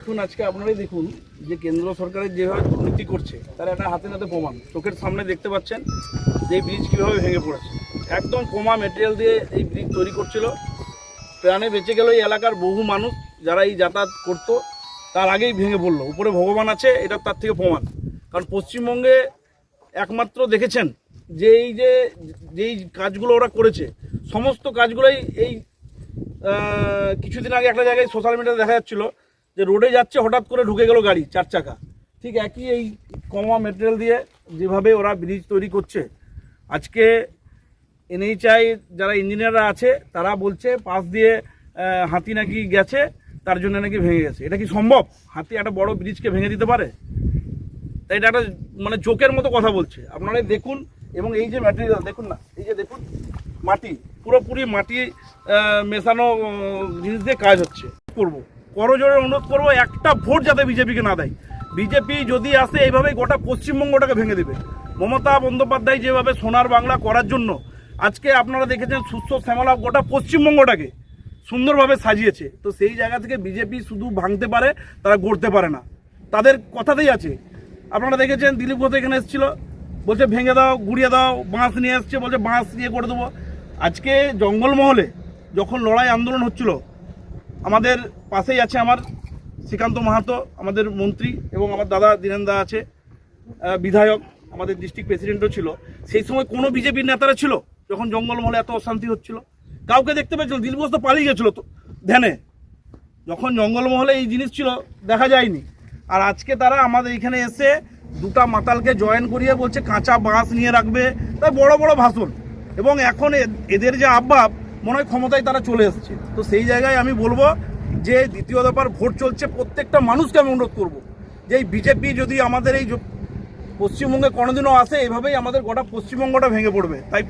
এখন আজকে আপনারাই দেখুন যে কেন্দ্র সরকারের যেভাবে দুর্নীতি করছে তার একটা হাতে নাতে প্রমাণ চোখের সামনে দেখতে পাচ্ছেন যে এই ব্রিজ কীভাবে ভেঙে পড়েছে। একদম কমা মেটেরিয়াল দিয়ে এই ব্রিজ তৈরি করছিল, প্রাণে বেঁচে গেল এই এলাকার বহু মানুষ যারা এই যাতায়াত করতো, তার আগেই ভেঙে পড়লো। উপরে ভগবান আছে, এটা তার থেকে প্রমাণ। কারণ পশ্চিমবঙ্গে একমাত্র দেখেছেন যে যেই কাজগুলো ওরা করেছে সমস্ত কাজগুলোই এই কিছুদিন আগে একটা জায়গায় সোশ্যাল মিডিয়াতে দেখা যাচ্ছিলো যে রোডে যাচ্ছে, হঠাৎ করে ঢুকে গেল গাড়ি 4 চাকা। ঠিক একই এই কমা মেটেরিয়াল দিয়ে যেভাবে ওরা ব্রিজ তৈরি করছে। আজকে NHAI যারা ইঞ্জিনিয়াররা আছে তারা বলছে পাশ দিয়ে হাতি নাকি গেছে, তার জন্য নাকি ভেঙে গেছে। এটা কি সম্ভব? হাতি একটা বড় ব্রিজকে ভেঙে দিতে পারে? তাই এটা একটা মানে জোকের মতো কথা বলছে। আপনারাই দেখুন, এবং এই যে ম্যাটেরিয়াল দেখুন না, এই যে দেখুন মাটি, পুরোপুরি মাটি মেশানো জিনিস দিয়ে কাজ হচ্ছে। করবো করজোরে অনুরোধ করবো, একটা ভোট যাতে বিজেপিকে না দেয়। বিজেপি যদি আসে এইভাবে গোটা পশ্চিমবঙ্গটাকে ভেঙে দেবে। মমতা বন্দ্যোপাধ্যায় যেভাবে সোনার বাংলা করার জন্য আজকে আপনারা দেখেছেন সুস্থ শ্যামলা গোটা পশ্চিমবঙ্গটাকে সুন্দরভাবে সাজিয়েছে, তো সেই জায়গা থেকে বিজেপি শুধু ভাঙতে পারে, তারা গড়তে পারে না। তাদের কথাতেই আছে। আপনারা দেখেছেন দিলীপ ঘোষ এখানে এসেছিল, বলছে ভেঙে দাও, গুড়িয়ে দাও, বাঁশ নিয়ে এসছে, বলছে বাঁশ দিয়ে করে দেবো। আজকে জঙ্গলমহলে যখন লড়াই আন্দোলন হচ্ছিল, আমাদের পাশেই আছে আমার শ্রীকান্ত মাহাতো, আমাদের মন্ত্রী, এবং আমার দাদা দীনেন্দা আছে বিধায়ক, আমাদের ডিস্ট্রিক্ট প্রেসিডেন্টও ছিল। সেই সময় কোনো বিজেপির নেতারা ছিল যখন জঙ্গলমহলে এত অশান্তি হচ্ছিল? কাউকে দেখতে পেয়েছিল? দিলীপ ঘোষ তো পালিয়ে গেছিলো তো ধ্যানে। যখন জঙ্গলমহলে এই জিনিস ছিল দেখা যায়নি। আর আজকে তারা আমাদের এখানে এসে দুটা মাতালকে জয়েন করিয়ে বলছে কাঁচা বাঁশ নিয়ে রাখবে, তাই বড় বড় ভাষণ। এবং এখন এদের যে আব্বাব, মনে হয় ক্ষমতায় তারা চলে এসছে। তো সেই জায়গায় আমি বলবো যে দ্বিতীয় দফার ভোট চলছে, প্রত্যেকটা মানুষকে আমি অনুরোধ করবো যে এই বিজেপি যদি আমাদের এই পশ্চিমবঙ্গে কোনোদিনও আসে, এভাবেই আমাদের গোটা পশ্চিমবঙ্গটা ভেঙে পড়বে। তাই